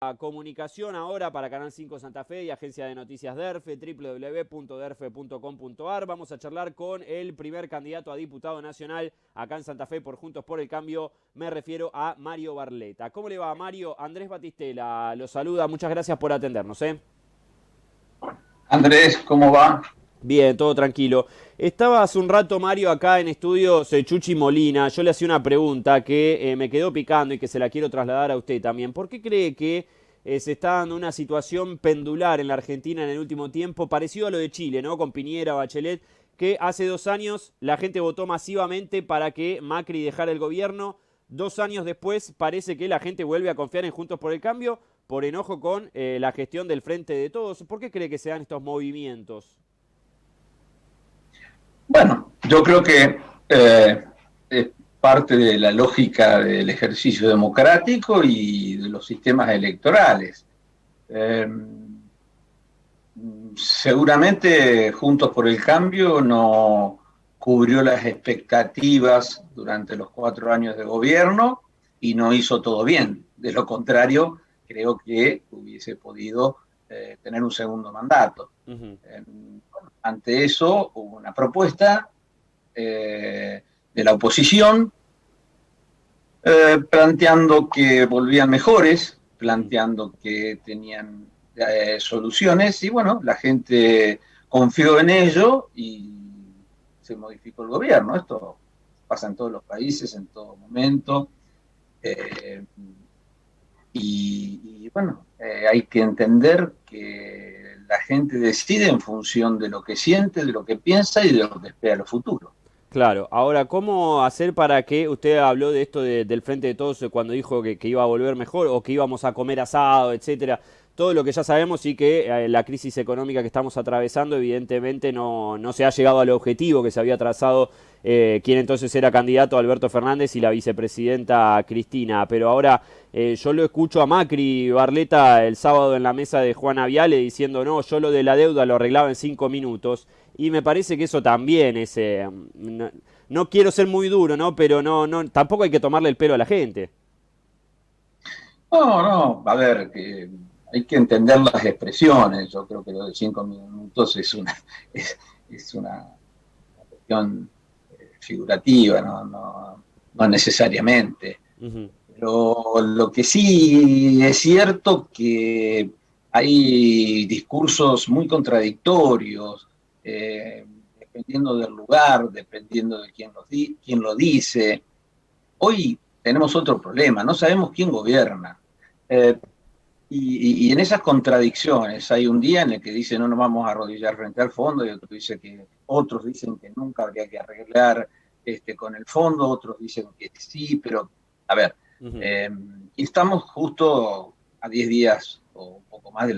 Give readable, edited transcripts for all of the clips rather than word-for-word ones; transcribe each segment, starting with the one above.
La comunicación ahora para Canal 5 Santa Fe y Agencia de Noticias DERFE, www.derfe.com.ar. Vamos a charlar con el primer candidato a diputado nacional acá en Santa Fe por Juntos por el Cambio. Me refiero a Mario Barletta. ¿Cómo le va, Mario? Andrés Batistela lo saluda. Muchas gracias por atendernos. Andrés, ¿cómo va? Bien, todo tranquilo. Estaba hace un rato, Mario, acá en estudios Chuchi Molina. Yo le hacía una pregunta que me quedó picando y que se la quiero trasladar a usted también. ¿Por qué cree que se está dando una situación pendular en la Argentina en el último tiempo, parecido a lo de Chile, ¿no? Con Piñera, Bachelet, que hace 2 años la gente votó masivamente para que Macri dejara el gobierno. 2 años después parece que la gente vuelve a confiar en Juntos por el Cambio por enojo con la gestión del Frente de Todos. ¿Por qué cree que se dan estos movimientos? Bueno, yo creo que es parte de la lógica del ejercicio democrático y de los sistemas electorales. Eh, Seguramente Juntos por el Cambio no cubrió las expectativas durante los 4 años de gobierno y no hizo todo bien. De lo contrario, creo que hubiese podido tener un segundo mandato. Ujú. Ante eso hubo una propuesta de la oposición planteando que volvían mejores, planteando que tenían soluciones y bueno, la gente confió en ello y se modificó el gobierno. Esto pasa en todos los países, en todo momento. Eh, y bueno, hay que entender que la gente decide en función de lo que siente, de lo que piensa y de lo que espera a lo futuro. Claro, ahora, ¿cómo hacer para que usted habló de esto del Frente de Todos cuando dijo que iba a volver mejor o que íbamos a comer asado, etcétera? Todo lo que ya sabemos y que la crisis económica que estamos atravesando evidentemente no se ha llegado al objetivo que se había trazado quien entonces era candidato Alberto Fernández y la vicepresidenta Cristina. Pero ahora yo lo escucho a Macri Barletta el sábado en la mesa de Juana Viale diciendo no, yo lo de la deuda lo arreglaba en 5 minutos. Y me parece que eso también es... no quiero ser muy duro, ¿no? Pero tampoco hay que tomarle el pelo a la gente. No, no, a ver, que hay que entender las expresiones. Yo creo que lo de 5 minutos es una cuestión figurativa, no necesariamente. Ujú. Pero lo que sí es cierto que hay discursos muy contradictorios, dependiendo del lugar, dependiendo de quién lo dice. Hoy tenemos otro problema, no sabemos quién gobierna. Eh, y en esas contradicciones hay un día en el que dice no nos vamos a arrodillar frente al fondo y otros dicen que nunca habría que arreglar con el fondo, otros dicen que sí, pero a ver, Ujú. eh, estamos justo a 10 días o un poco más de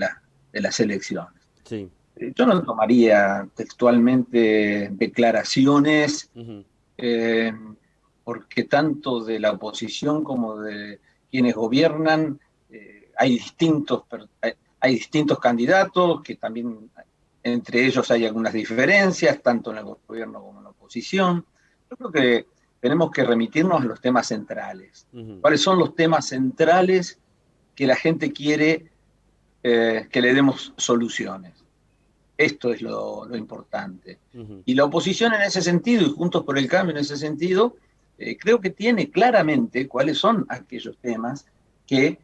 las elecciones. Sí. Yo no tomaría textualmente declaraciones Ujú. eh, porque tanto de la oposición como de quienes gobiernan hay distintos candidatos, que también entre ellos hay algunas diferencias, tanto en el gobierno como en la oposición. Yo creo que tenemos que remitirnos a los temas centrales. Ujú. ¿Cuáles son los temas centrales que la gente quiere que le demos soluciones? Esto es lo importante. Ujú. Y la oposición en ese sentido, y Juntos por el Cambio en ese sentido, creo que tiene claramente cuáles son aquellos temas que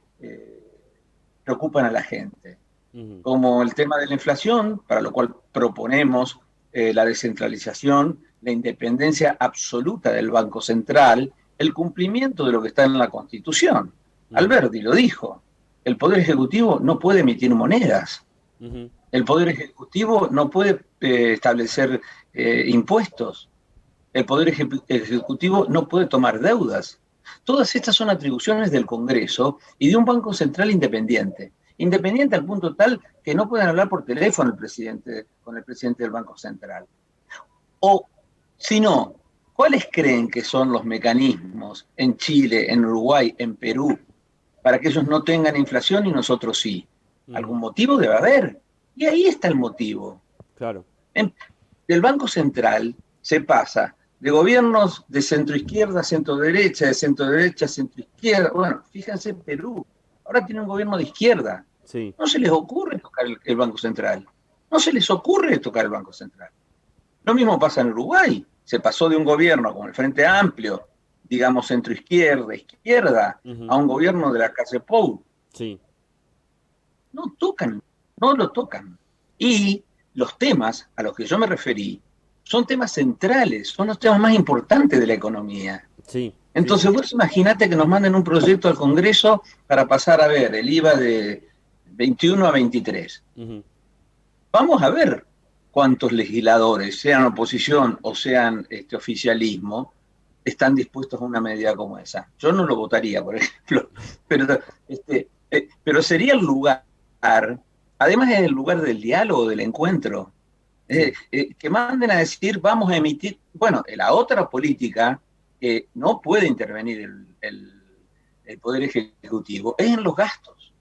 preocupan a la gente, Ujú. como el tema de la inflación, para lo cual proponemos la descentralización, la independencia absoluta del Banco Central, el cumplimiento de lo que está en la Constitución. Ujú. Alberti lo dijo, el Poder Ejecutivo no puede emitir monedas, Ujú. el Poder Ejecutivo no puede establecer impuestos, el Poder Ejecutivo no puede tomar deudas. Todas estas son atribuciones del Congreso y de un Banco Central independiente. Independiente al punto tal que no pueden hablar por teléfono con el presidente del Banco Central. O, si no, ¿cuáles creen que son los mecanismos en Chile, en Uruguay, en Perú, para que ellos no tengan inflación y nosotros sí? Ujú. Algún motivo debe haber. Y ahí está el motivo. Claro. En, del Banco Central se pasa de gobiernos de centro izquierda a centro derecha, de centro derecha a centro izquierda. Bueno, fíjense en Perú. ahora tiene un gobierno de izquierda. Sí. No se les ocurre tocar el Banco Central. No se les ocurre tocar el Banco Central. Lo mismo pasa en Uruguay. Se pasó de un gobierno como el Frente Amplio, digamos centro-izquierda, izquierda, a un gobierno de la calle Pou. Sí. No tocan, no lo tocan. Y los temas a los que yo me referí son temas centrales, son los temas más importantes de la economía. Sí. Entonces, vos imaginate que nos manden un proyecto al Congreso para pasar a ver el IVA de 21 a 23. Vamos a ver cuántos legisladores, sean oposición o sean oficialismo, están dispuestos a una medida como esa. Yo no lo votaría, por ejemplo, pero sería el lugar, además es el lugar del diálogo, del encuentro, que manden a decir, vamos a emitir, bueno, la otra política que no puede intervenir el Poder Ejecutivo es en los gastos.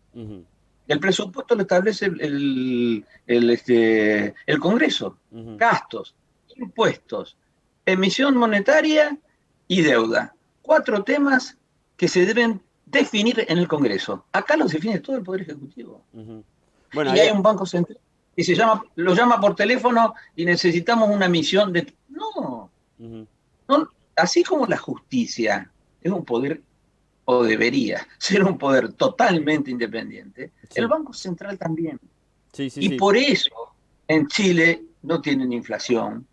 El presupuesto lo establece el Congreso. Gastos, impuestos, emisión monetaria y deuda. 4 temas que se deben definir en el Congreso. Acá los define todo el Poder Ejecutivo. Bueno, y hay un Banco Central que lo llama por teléfono y necesitamos una misión de... No, no, así como la justicia es un poder, o debería ser un poder totalmente independiente, el Banco Central también. Por eso en Chile no tienen inflación,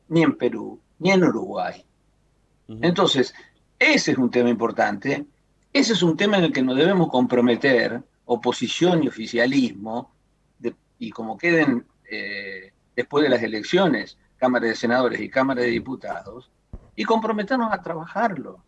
ni en Perú, ni en Uruguay. Entonces, ese es un tema importante, ese es un tema en el que nos debemos comprometer, oposición y oficialismo, y como queden después de las elecciones, Cámara de Senadores y Cámara de Diputados, y comprometernos a trabajarlo.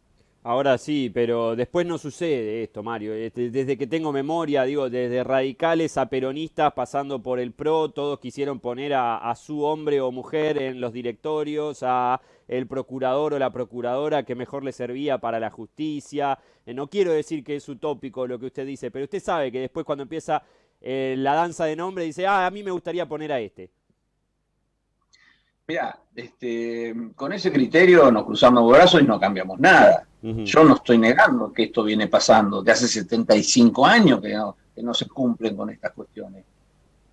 Ahora sí, pero después no sucede esto, Mario. Desde que tengo memoria, digo, desde radicales a peronistas, pasando por el PRO, todos quisieron poner a su hombre o mujer en los directorios, a el procurador o la procuradora que mejor le servía para la justicia. No quiero decir que es utópico lo que usted dice, pero usted sabe que después cuando empieza la danza de nombre dice, a mí me gustaría poner a este. Mira, con ese criterio nos cruzamos los brazos y no cambiamos nada. Yo no estoy negando que esto viene pasando de hace 75 años que no se cumplen con estas cuestiones.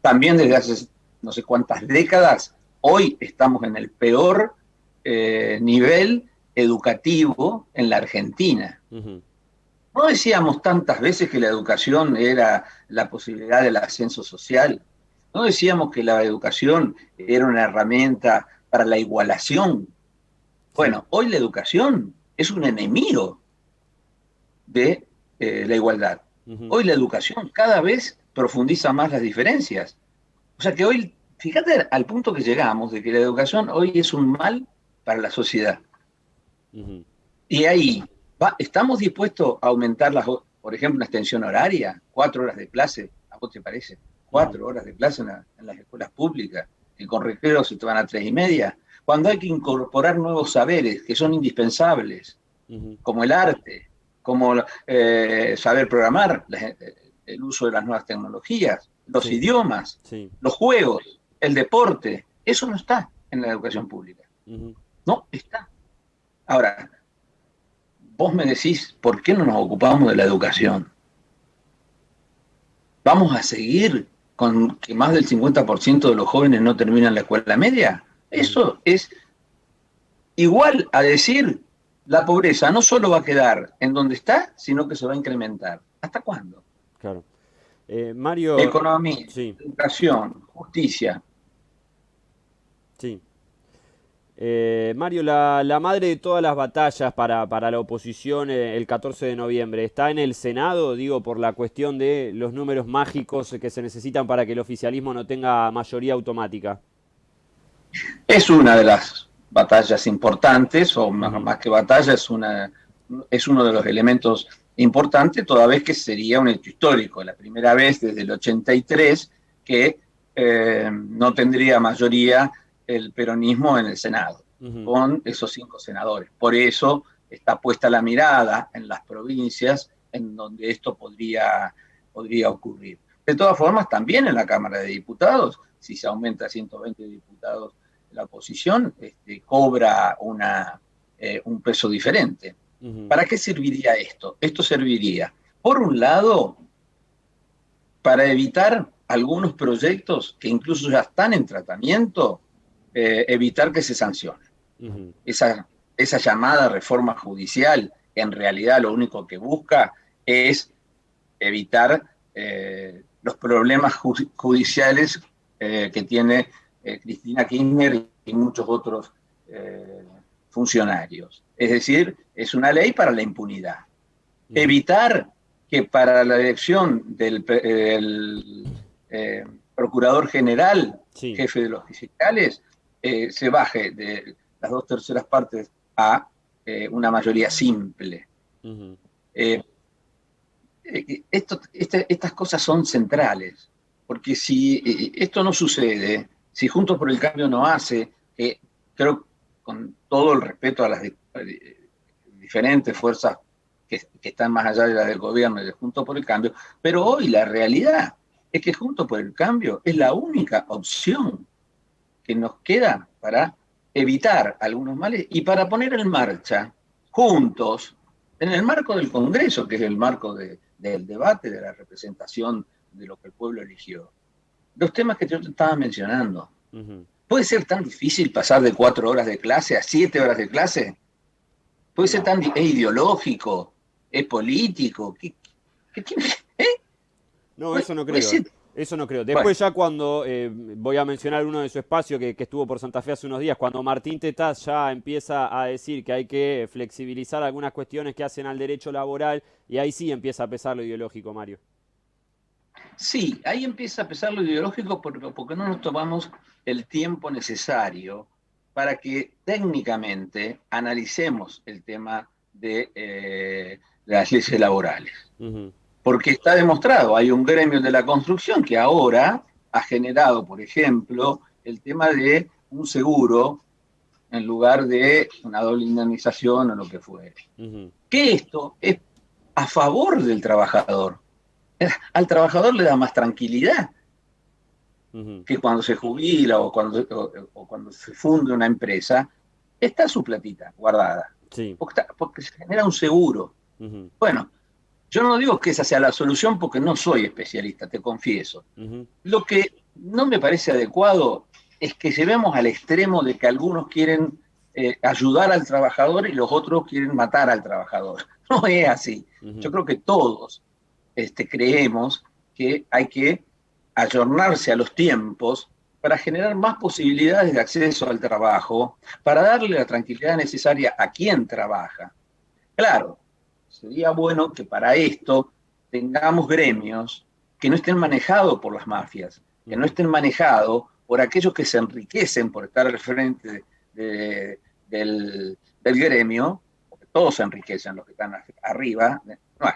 También desde hace no sé cuántas décadas, hoy estamos en el peor nivel educativo en la Argentina. No decíamos tantas veces que la educación era la posibilidad del ascenso social. No decíamos que la educación era una herramienta para la igualación. Bueno, hoy la educación es un enemigo de la igualdad. Hoy la educación cada vez profundiza más las diferencias. O sea que hoy, fíjate al punto que llegamos, de que la educación hoy es un mal para la sociedad. Y ahí, ¿estamos dispuestos a aumentar, por ejemplo, una extensión horaria? 4 horas de clase, ¿a vos te parece? 4 horas de clase en las escuelas públicas, que con recreo se te van a 3:30, cuando hay que incorporar nuevos saberes que son indispensables, como el arte, como saber programar, el uso de las nuevas tecnologías, los idiomas, los juegos, el deporte, eso no está en la educación pública. No está. Ahora, vos me decís, ¿por qué no nos ocupamos de la educación? ¿Vamos a seguir con que más del 50% de los jóvenes no terminan la escuela media? Eso es igual a decir, la pobreza no solo va a quedar en donde está, sino que se va a incrementar. ¿Hasta cuándo? Claro. Mario... Economía, educación, justicia. Sí. Mario, la madre de todas las batallas para la oposición el 14 de noviembre, ¿está en el Senado? Digo, por la cuestión de los números mágicos que se necesitan para que el oficialismo no tenga mayoría automática. Es una de las batallas importantes, o más que batalla, es uno de los elementos importantes, toda vez que sería un hecho histórico, la primera vez desde el 83 que no tendría mayoría el peronismo en el Senado, con esos 5 senadores. Por eso está puesta la mirada en las provincias en donde esto podría ocurrir. De todas formas, también en la Cámara de Diputados, si se aumenta a 120 diputados la oposición, cobra un peso diferente. ¿Para qué serviría esto? Esto serviría, por un lado, para evitar algunos proyectos que incluso ya están en tratamiento, evitar que se sancionen. Ujú. Esa llamada reforma judicial, en realidad lo único que busca es evitar los problemas judiciales que tiene Cristina Kirchner y muchos otros funcionarios. Es decir, es una ley para la impunidad. Ujú. Evitar que para la elección del procurador general, Sí. jefe de los fiscales, se baje de las 2/3 partes a una mayoría simple. Ujú. Eh, estas cosas son centrales, porque si esto no sucede, si Juntos por el Cambio no hace, que creo, con todo el respeto a las diferentes fuerzas que están más allá de la del gobierno y de Juntos por el Cambio, pero hoy la realidad es que Juntos por el Cambio es la única opción que nos queda para evitar algunos males y para poner en marcha juntos, en el marco del Congreso, que es el marco del debate, de la representación de lo que el pueblo eligió, los temas que yo te estaba mencionando. Ujú. ¿Puede ser tan difícil pasar de 4 horas de clase a 7 horas de clase? ¿Puede ser No. tan es ideológico? ¿Es político? ¿Qué, ¿eh? No, ¿Puede, eso no puede creo. ser? Eso no creo. Bueno, Después ya cuando, voy a mencionar uno de su espacio que estuvo por Santa Fe hace unos días, cuando Martín Tetaz ya empieza a decir que hay que flexibilizar algunas cuestiones que hacen al derecho laboral, y ahí sí empieza a pesar lo ideológico, Mario. sí, ahí empieza a pesar lo ideológico porque no nos tomamos el tiempo necesario para que técnicamente analicemos el tema de las leyes laborales. Ujú. Porque está demostrado, hay un gremio de la construcción que ahora ha generado, por ejemplo, el tema de un seguro en lugar de una doble indemnización o lo que fuere. Ujú. Que esto es a favor del trabajador. Al trabajador le da más tranquilidad Ujú. que cuando se jubila o cuando se funde una empresa, está su platita guardada, Sí. porque se genera un seguro. Ujú. Bueno, yo no digo que esa sea la solución porque no soy especialista, te confieso. Ujú. Lo que no me parece adecuado es que llevemos al extremo de que algunos quieren ayudar al trabajador y los otros quieren matar al trabajador. No es así. Yo Ujú. creo que todos creemos que hay que ayornarse a los tiempos para generar más posibilidades de acceso al trabajo, para darle la tranquilidad necesaria a quien trabaja. Claro, sería bueno que para esto tengamos gremios que no estén manejados por las mafias, que no Ujú. estén manejados por aquellos que se enriquecen por estar al frente del gremio, porque todos se enriquecen los que están arriba,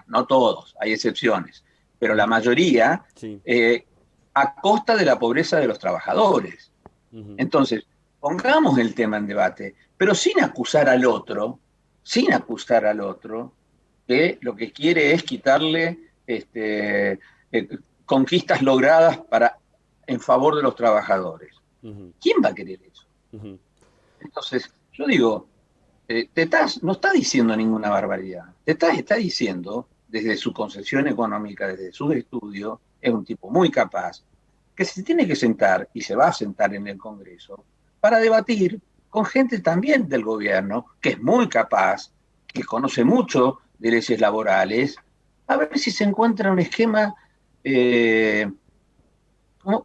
no todos, hay excepciones, pero la Ujú. mayoría Sí. eh, a costa de la pobreza de los trabajadores. Ujú. Entonces, pongamos el tema en debate, pero sin acusar al otro, que lo que quiere es quitarle conquistas logradas en favor de los trabajadores. Ujú. ¿Quién va a querer eso? Ujú. Entonces, yo digo, no está diciendo ninguna barbaridad. Tetaz está diciendo, desde su concepción económica, desde sus estudios, es un tipo muy capaz, que se tiene que sentar y se va a sentar en el Congreso para debatir con gente también del gobierno, que es muy capaz, que conoce mucho de leyes laborales, a ver si se encuentra un esquema eh,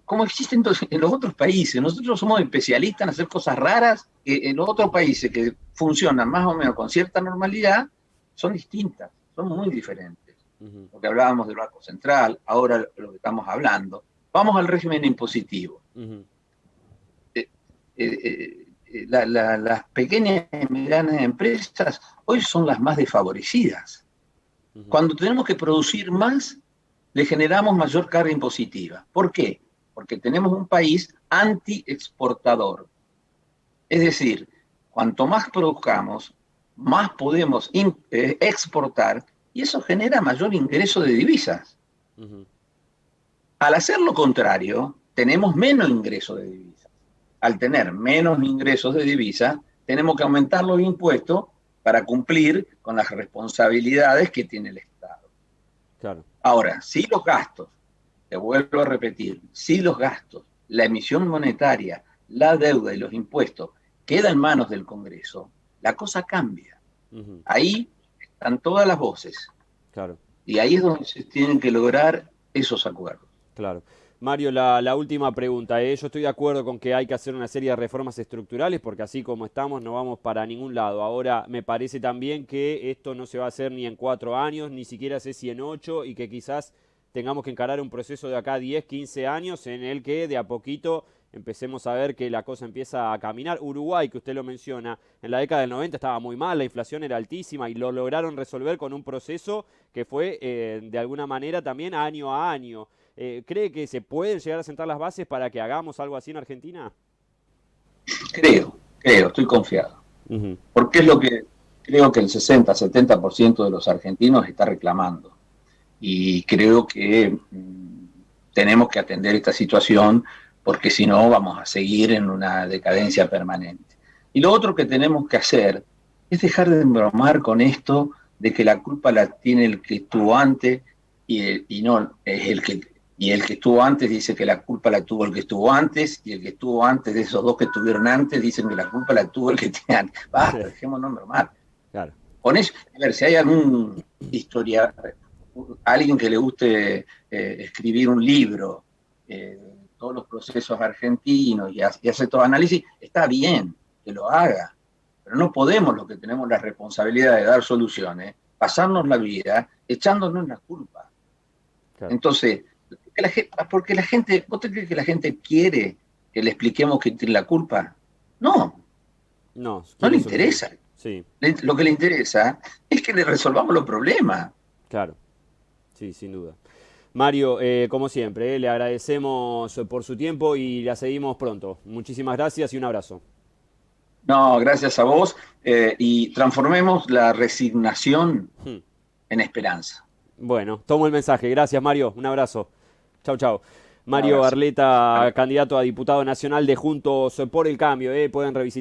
como existen en los otros países. Nosotros somos especialistas en hacer cosas raras que en los otros países que funcionan más o menos con cierta normalidad son distintas, son muy diferentes. Ujú. Lo que hablábamos del Banco Central, ahora lo que estamos hablando. Vamos al régimen impositivo. Ujú. Eh, las pequeñas y medianas empresas hoy son las más desfavorecidas. Ujú. Cuando tenemos que producir más, le generamos mayor carga impositiva. ¿Por qué? Porque tenemos un país anti-exportador. Es decir, cuanto más produzcamos, más podemos exportar y eso genera mayor ingreso de divisas. Ujú. Al hacer lo contrario, tenemos menos ingreso de divisas. Al tener menos ingresos de divisas, tenemos que aumentar los impuestos para cumplir con las responsabilidades que tiene el Estado. Claro. Ahora, si los gastos te vuelvo a repetir, si los gastos, la emisión monetaria, la deuda y los impuestos quedan en manos del Congreso, la cosa cambia. Ahí están todas las voces. Claro. Y ahí es donde se tienen que lograr esos acuerdos. Claro. Mario, la última pregunta. Yo estoy de acuerdo con que hay que hacer una serie de reformas estructurales porque así como estamos no vamos para ningún lado. Ahora, me parece también que esto no se va a hacer ni en 4 años, ni siquiera sé si en 8, y que quizás tengamos que encarar un proceso de acá 10, 15 años en el que de a poquito empecemos a ver que la cosa empieza a caminar. Uruguay, que usted lo menciona, en la década del 90 estaba muy mal, la inflación era altísima y lo lograron resolver con un proceso que fue de alguna manera también año a año. ¿Cree que se pueden llegar a sentar las bases para que hagamos algo así en Argentina? Creo, estoy confiado. Porque es lo que creo que el 60-70% de los argentinos está reclamando. Y creo que tenemos que atender esta situación porque si no vamos a seguir en una decadencia permanente. Y lo otro que tenemos que hacer es dejar de embromar con esto de que la culpa la tiene el que estuvo antes y no es el que... Y el que estuvo antes dice que la culpa la tuvo el que estuvo antes, y el que estuvo antes de esos dos que estuvieron antes dicen que la culpa la tuvo el que tenía antes. Basta, dejémonos normal. Claro. Con eso, a ver, si hay algún historiador, alguien que le guste escribir un libro, todos los procesos argentinos y hace todo análisis, está bien que lo haga, pero no podemos, los que tenemos la responsabilidad de dar soluciones, pasarnos la vida echándonos la culpa. Claro. Entonces, porque la gente, ¿vos te crees que la gente quiere que le expliquemos que tiene la culpa? No. No le interesa. Sí. Lo que le interesa es que le resolvamos los problemas. Claro. Sí, sin duda. Mario, como siempre, le agradecemos por su tiempo y la seguimos pronto. Muchísimas gracias y un abrazo. No, gracias a vos. Y transformemos la resignación en esperanza. Bueno, tomo el mensaje. Gracias, Mario. Un abrazo. Chau, chau. Mario Arleta, candidato a diputado nacional de Juntos por el Cambio. Pueden revisitar